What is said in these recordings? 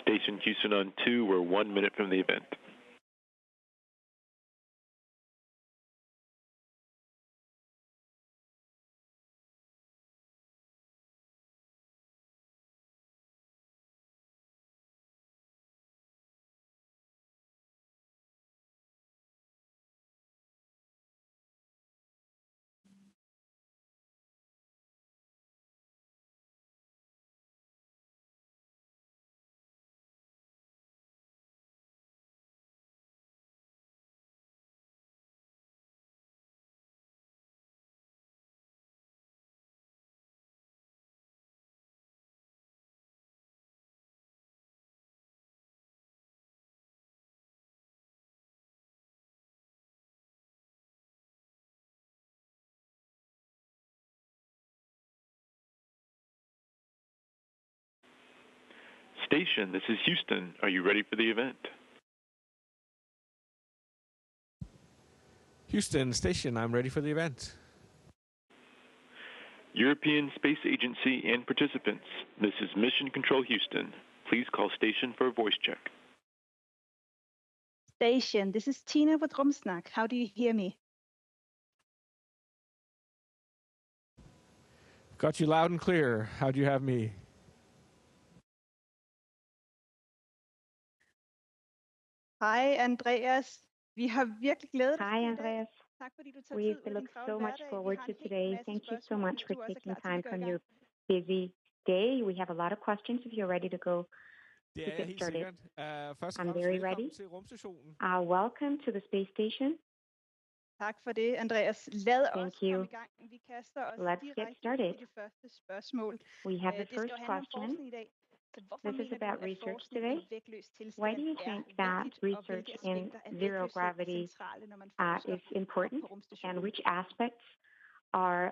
Station Houston on 2, we're 1 minute from the event. Station, this is Houston. Are you ready for the event? Houston Station, I'm ready for the event. European Space Agency and participants, this is Mission Control Houston. Please call station for a voice check. Station, this is Tina with Rumsnak. How do you hear me? Got you loud and clear. How do you have me? Hej Andreas. Vi har virkelig glædet os. Hi, Andreas. Tak fordi du tager We've tid ud af din looked travle so much hverdag. forward Vi har to en hel today. masse Thank you so spørgsmål, much hvis for du også er taking klar til time at gå i from gang. your busy day. We have a lot of questions if you're ready to go. Det to er jeg get helt started. sikkert. Først og I'm fremmest very velkommen ready. til rumstationen. Welcome to the space station. Tak for det, Andreas. Lad Thank os you. komme i gang. Vi kaster os Let's get direkte started. i det første spørgsmål. We have the Det skal first jo handle om question. forskning i dag. Så hvorfor This is mener du, about at research forskning today. i vægtløs tilstand Why do you er think that vigtigt, og research hvilke in aspekter af zero vægtløshed gravity centrale, når man forsker is important, på and rumstationen? which aspects are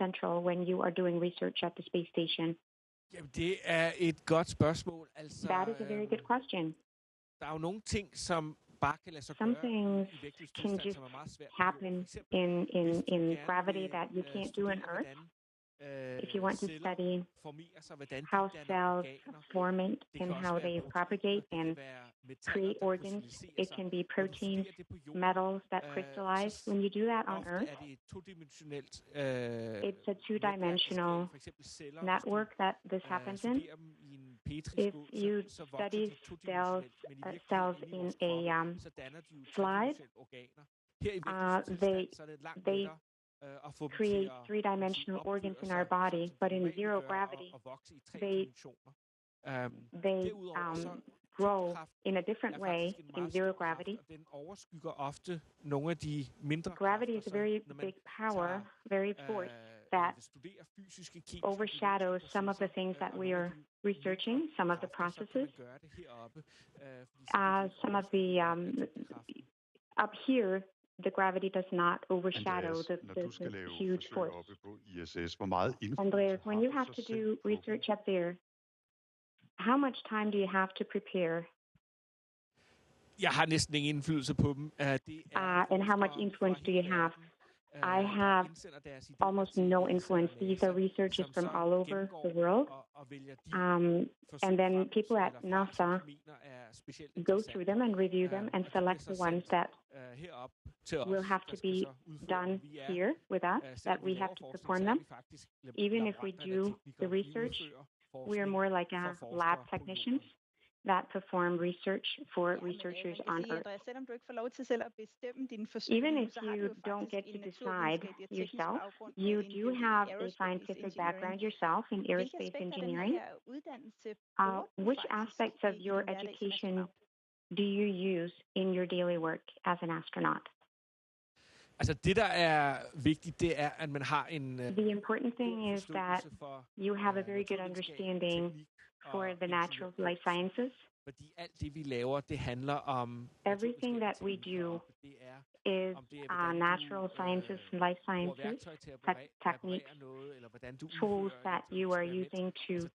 central when you are doing research at the space station? Jamen, det er et godt spørgsmål. Altså, That is a very good question. Der er jo nogle ting, som bare kan lade sig Some gøre things i vægtløs can tilstand, just som er meget svært. happen in gravity that you can't do on Earth. If you want to study how cells form and how they propagate and create organs, it can be proteins, metals that crystallize. When you do that on Earth, it's a two-dimensional network that this happens in. If you study cells in a slide, they create three-dimensional organs in our body, but in zero gravity, they grow in a different way in zero gravity. Gravity is a very big power, very force that overshadows some of the things that we are researching, some of the processes. Some of the up here, the gravity does not overshadow the huge force. Andreas, when you have to do research up there, how much time do you have to prepare? Jeg har næsten ingen indflydelse på dem. And how much influence do you have? I have almost no influence. These are researchers from all over the world. And then people at NASA go through them and review them and select the ones that will have to be done here with us, that we have to perform them. Even if we do the research, we are more like a lab technicians that perform research for researchers on Earth. Even if you don't get to decide yourself, you do have a scientific background yourself in aerospace engineering. Which aspects of your education do you use in your daily work as an astronaut? Altså det, der er vigtigt, det er, at man har en... The important thing is that you have a very good understanding for the natural life sciences. Fordi alt det, vi laver, det handler om... Everything that we do is natural sciences and life sciences, techniques, tools that you are using to...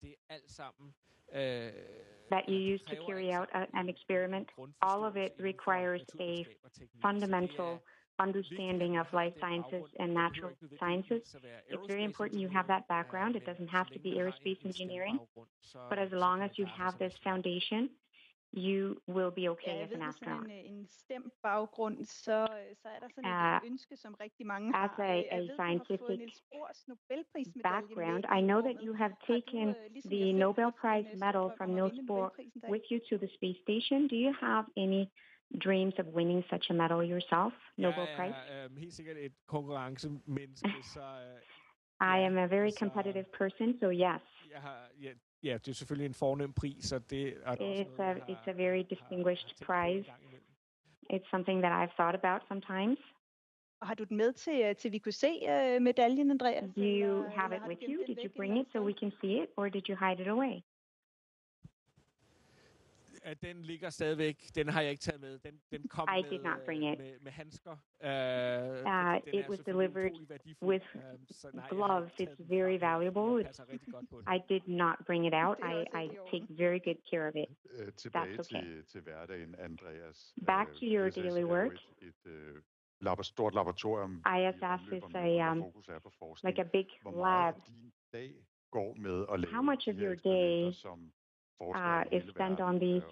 that you use to carry out an experiment. All of it requires a fundamental understanding of life sciences and natural sciences. It's very important you have that background. It doesn't have to be aerospace engineering, but as long as you have this foundation, you will be okay Ja, jeg as an ved med sådan astronaut. en STEM-baggrund, så er der sådan et ønske, som rigtig mange As har. a Jeg ved, du har scientific fået Niels Bohrs Nobelprismedalje background, med I i know that rummet. you have Har du, taken ligesom the jeg selv, Nobel haft Prize en medal drøm from om at Niels vinde Bohr Nobelprisen der? with you to the space station. Do you have any dreams of winning such a medal yourself, Nobel Prize? Jeg er helt sikkert et konkurrencemenneske, så I am a very competitive person, so yes. Det er selvfølgelig en fornem pris, og det er også It's a very distinguished prize. It's something that I've thought about sometimes. Og har du den med til vi kunne se medaljen, Andreas? Do you have it with you? Did you bring it so we can see it, or did you hide it away? Den ligger stadigvæk. Den har jeg ikke taget med. Den kom med handsker. It was delivered with gloves. It's very valuable. I did not bring it out. I take very good care of it. That's okay. Til hverdagen, Andreas. Back to your daily work. Stort laboratorium. ISS is like a big lab. How much of your day is spent on these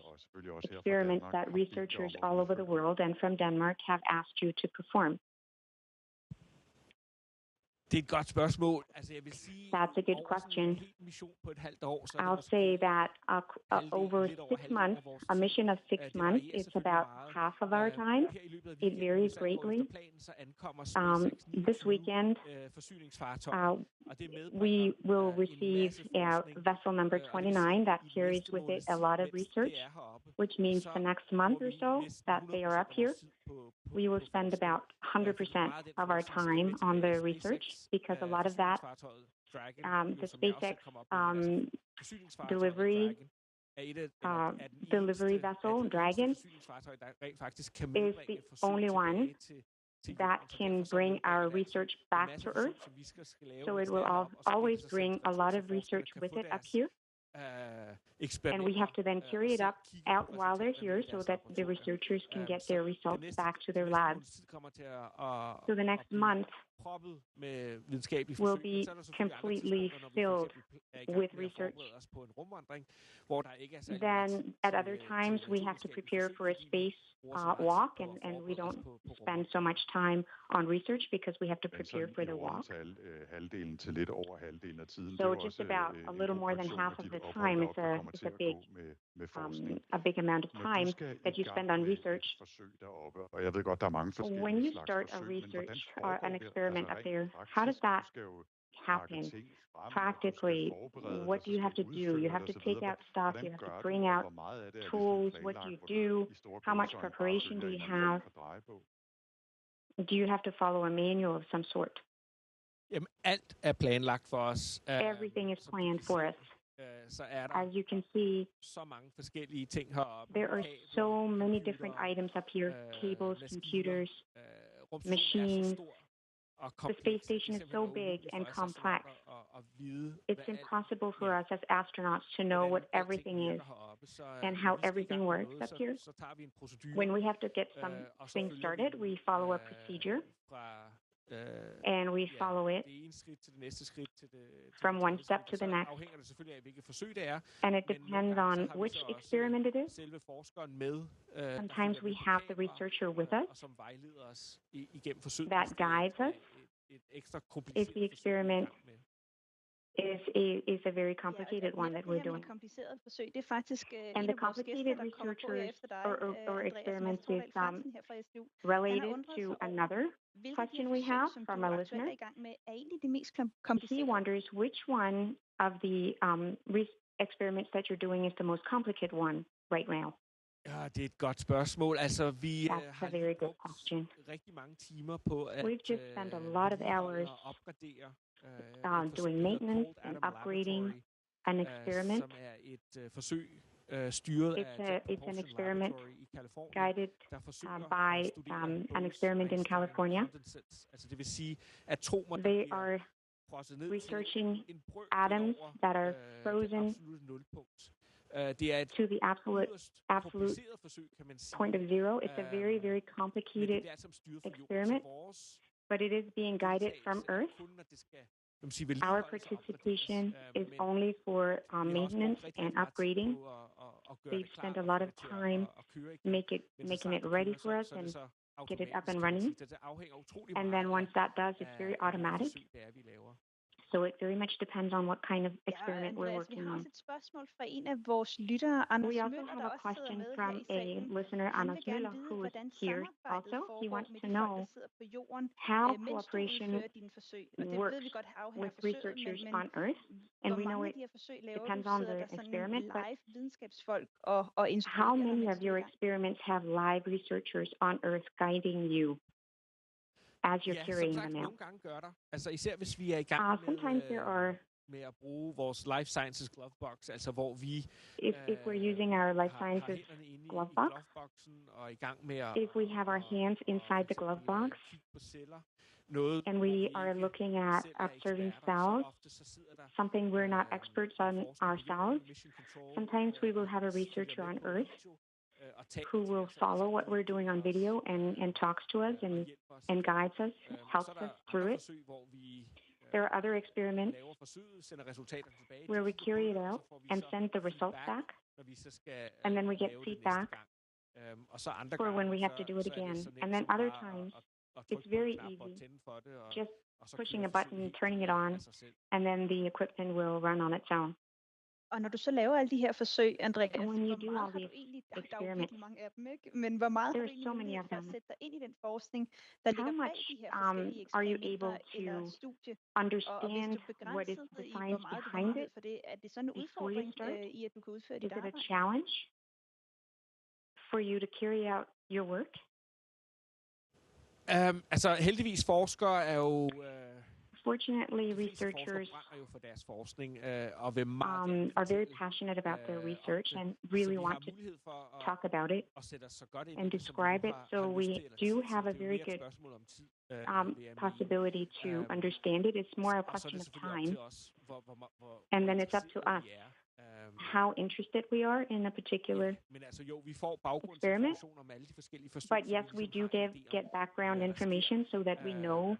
experiments that researchers all over the world and from Denmark have asked you to perform? Det er et godt spørgsmål. Altså, jeg vil sige, that's a good question. En hel mission på et halvt år, så I'll say that over 6 months, a mission of 6 months, it's about half of our time. It varies greatly. This weekend, we will receive vessel number 29 that carries with it a lot of research, which means the next month or so that they are up here, we will spend about 100% of our time on the research, because a lot of that, the SpaceX delivery vessel, Dragon, is the only one that can bring our research back to Earth. So it will always bring a lot of research with it up here. And we have to then carry it out while they're here so that the researchers can get their results back to their labs. So the next month will be completely filled with research. Then at other times we have to prepare for a space walk, and we don't spend so much time on research because we have to prepare for the walk. So just about a little more than half of the time is a big amount of time that you spend on research. When you start a research or an experiment up there, how does that happen? Practically, what do you have to do? You have to take out stuff, you have to bring out tools, what do you do? How much preparation do you have? Do you have to follow a manual of some sort? Jamen, alt er planlagt for os. Everything is planned for us. As you can see, så mange forskellige ting heroppe. There are so many different items up here, cables, computers, machines. The space station is so big and complex. It's impossible for us as astronauts to know what everything is and how everything works up here. When we have to get something started, we follow a procedure. And we follow it from one step to the next. And it depends on which experiment it is. Sometimes we have the researcher with us that guides us if the experiment is a very complicated one that we're doing. And the complicated researchers or experiments is related to another question we have from a listener. He wonders which one of the experiments that you're doing is the most complicated one right now. Ja, det er et godt spørgsmål. Altså, vi har brugt rigtig mange timer på at We've just spent a lot of hours doing maintenance and upgrading an experiment. Som er et forsøg styret it's an experiment guided by an experiment in California. Altså, det vil sige, atomer, they are researching atoms that are frozen to the absolute point of zero. It's a very, very complicated experiment, but it is being guided from Earth. Our participation is only for maintenance and upgrading, They've spent a lot of time making it ready for us and get it up and running. And then once that does, it's very automatic. So it very much depends on what kind of experiment we're working on. We also have a question from a listener, Anders Müller, who is here also. He wants to know how cooperation works with researchers on Earth. And we know it depends on the experiment, but how many of your experiments have live researchers on Earth guiding you as you're carrying them out? Sometimes there are, med at bruge vores Life Sciences Glovebox, altså hvor vi if we're using our Life Sciences Glovebox, if we have our hands inside the glove box and we are looking at observing cells, something we're not experts on ourselves, sometimes we will have a researcher on Earth who will follow what we're doing on video and talks to us and guides us, helps us through it. There are other experiments where we carry it out and send the results back, and then we get feedback for when we have to do it again. And then other times, it's very easy, just pushing a button, turning it on, and then the equipment will run on its own. Og når du så laver alle de her forsøg, Andreas, And when you do all har these du egentlig, der er jo experiments, virkelig mange af dem, ikke? Men hvor meget har there du are egentlig so many mulighed of for at them. sætte dig ind i den forskning, der How ligger bag much de her forskellige are you eksperimenter able eller to studie? Og hvis understand du er what is begrænset the i, hvor science meget du har behind mulighed it for det, er det sådan en before you udfordring start? i, at du kan udføre Is dit it a arbejde? challenge for you to carry out your work? Altså heldigvis forskere er jo Fortunately, researchers for deres forskning og vil are very passionate about their research and really want to talk about it and describe it. So we do have a very good possibility to understand it. It's more a question of time. And then it's up to us how interested we are in a particular experiment. But yes, we do get background information so that we know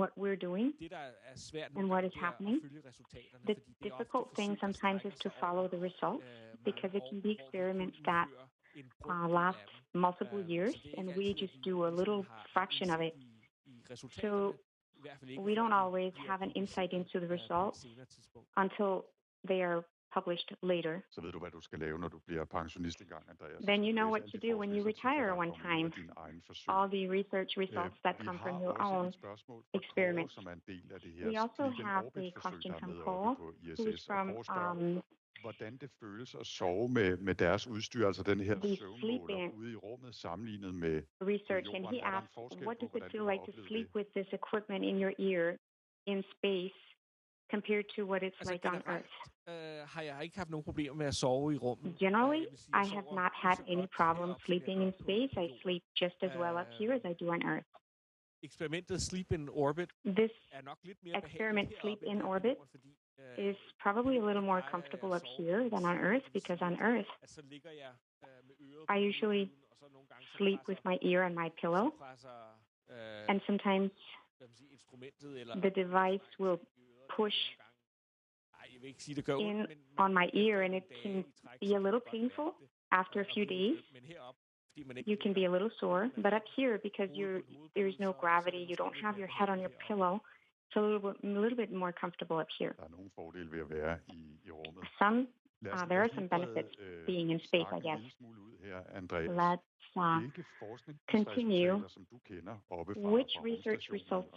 what we're doing and what is happening. The difficult thing sometimes is to follow the results because it can be experiments that last multiple years and we just do a little fraction of it. So we don't always have an insight into the results until they are published later. Så ved du, hvad du skal lave, når du bliver pensionist engang, Andreas. Then you know what to do when you retire one time. All the research results that come from your own experiments. We also have a question from Paul, who is from hvordan det føles at sove med deres udstyr, altså den her søvnmåler ude i rummet, sammenlignet med research, and he asked, what does it feel like to sleep with this equipment in your ear in space compared to what it's like on Earth? Har jeg ikke haft nogen problemer med at sove i rummet. Generally, I have not had any problem sleeping in space. I sleep just as well up here as I do on Earth. Eksperimentet Sleep in Orbit This experiment, Sleep in Orbit, is probably a little more comfortable up here than on Earth, because on Earth, I usually sleep with my ear on my pillow, and sometimes the device will push in on my ear, and it can be a little painful after a few days. You can be a little sore, but up here, because there is no gravity, you don't have your head on your pillow, it's a little bit more comfortable up here. There are some benefits being in space, I guess. Let's continue. Which research results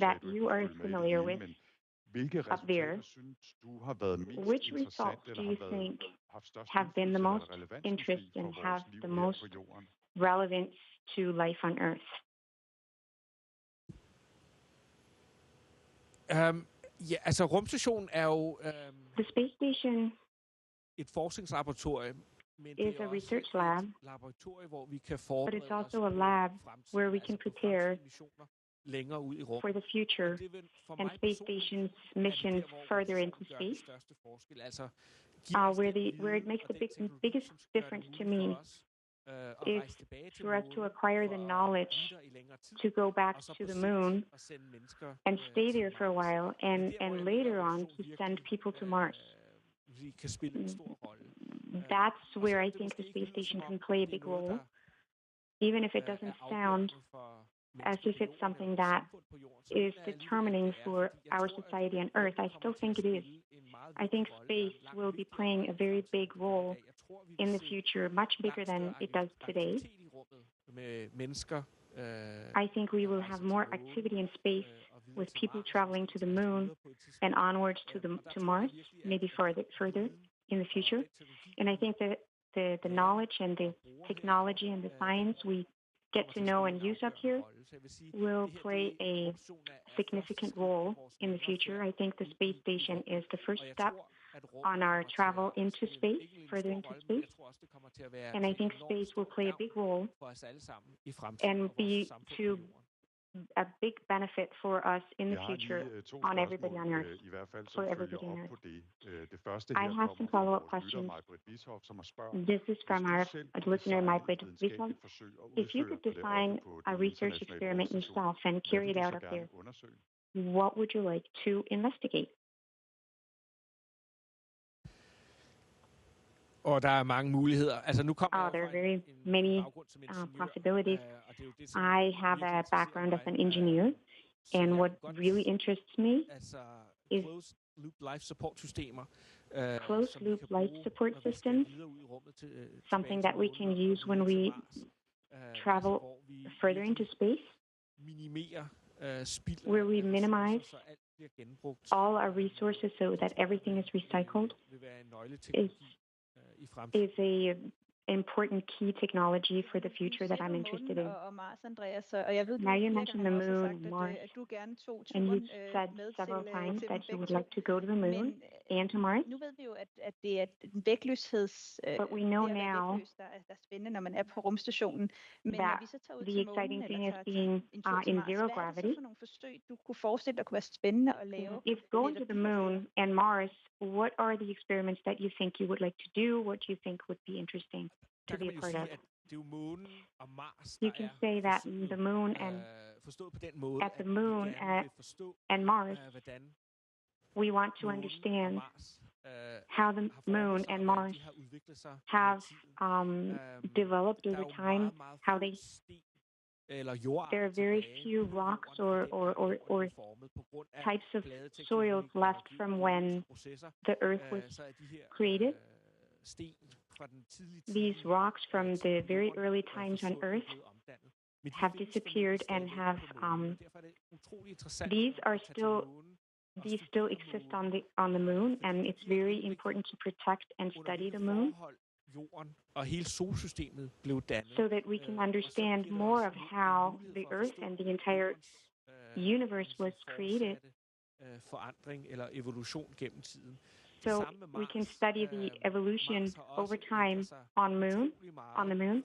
that you are familiar with up there, which results do you think have been the most interest and have the most relevance to life on Earth? Ja, altså rumstationen er jo the space station et forskningslaboratorium, men is a research lab, laboratorium, hvor vi kan but it's also a lab where we can prepare for the future and space station's mission further into space. Where it makes the biggest difference to me is for us to acquire the knowledge to go back to the moon and stay there for a while, and later on to send people to Mars. kan spille en stor rolle. That's where I think the space station can play a big role, even if it doesn't sound as if it's something that is determining for our society on Earth. I still think it is. I think space will be playing a very big role in the future, much bigger than it does today. I think we will have more activity in space with people traveling to the moon and onwards to Mars, maybe further in the future. And I think that the knowledge and the technology and the science we get to know and use up here will play a significant role in the future. I think the space station is the first step on our travel into space, further into space. And I think space will play a big role and be to a big benefit for us in the future on everybody on Earth, for everybody on Earth. I have some follow-up questions. This is from our listener, Maj-Britt Vishov. If you could design a research experiment yourself and carry it out up there, what would you like to investigate? Og der er mange muligheder. Altså nu kommer there are very many possibilities. I have a background as an engineer, and what really interests me is closed-loop life support systemer. Closed-loop life support systems, something that we can use when we travel further into space, where we minimize all our resources so that everything is recycled, is a important key technology for the future that I'm interested in. Now you mentioned the moon, Mars, and you said several times that you would like to go to the moon and to Mars. But we know now that the exciting thing is being in zero gravity. If going to the moon and Mars, what are the experiments that you think you would like to do? What do you think would be interesting to be a part of? You can say that the moon and at the moon and Mars, we want to understand how the moon and Mars have developed over time, how there are very few rocks or types of soils left from when the Earth was created. These rocks from the very early times on Earth have disappeared and have these still exist on the moon, and it's very important to protect and study the moon so that we can understand more of how the Earth and the entire universe was created. So we can study the evolution over time on the moon.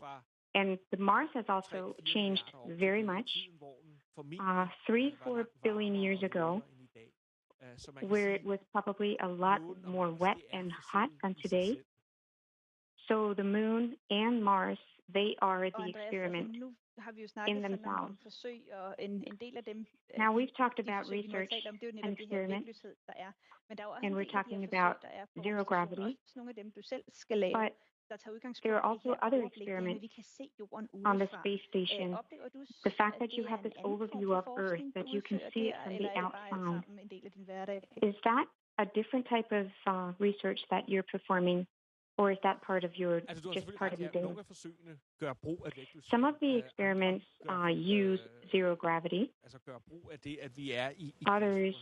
And the Mars has also changed very much. 3-4 billion years ago, where it was probably a lot more wet and hot than today. So the moon and Mars, they are the experiment in themselves. Now we've talked about research and experiment, and we're talking about zero gravity, but there are also other experiments on the space station. The fact that you have this overview of Earth, that you can see it from the outside, is that a different type of research that you're performing? Or is that part of your day? Some of the experiments use zero gravity. Others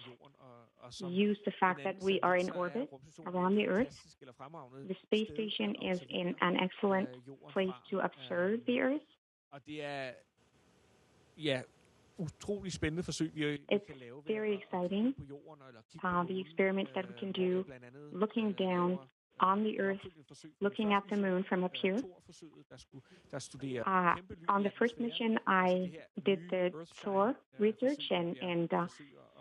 use the fact that we are in orbit around the Earth. The space station is in an excellent place to observe the Earth. It's very exciting. The experiments that we can do looking down on the Earth, looking at the moon from up here. On the first mission, I did the Thor research, and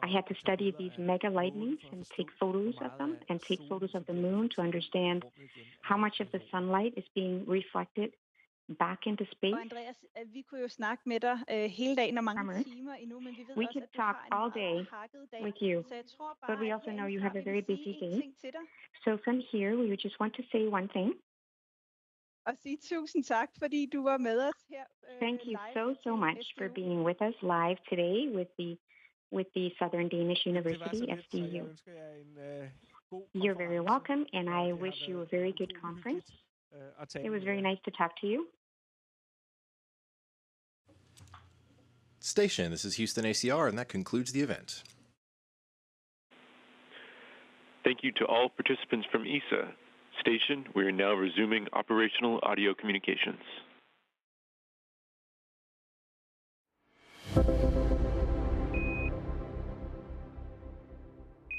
I had to study these mega lightnings and take photos of them, and take photos of the moon to understand how much of the sunlight is being reflected back into space. Og Andreas, vi kunne jo snakke med dig hele dagen og mange timer endnu, men vi ved We også, could at du talk har en all meget day hakket dag. with you, Så jeg tror but we bare, also at know you herindefra have a vil very vi busy sige en day. ting til dig. So from here, we would just want to say one thing. Og sige tusind tak, fordi du var med os her Thank you live so much til for SDU. being with us live today with the Southern Danish University, SDU. You're very welcome, and I wish you a very good conference. It was very nice to talk to you. Station, this is Houston ACR, and that concludes the event. Thank you to all participants from ESA. Station, we are now resuming operational audio communications.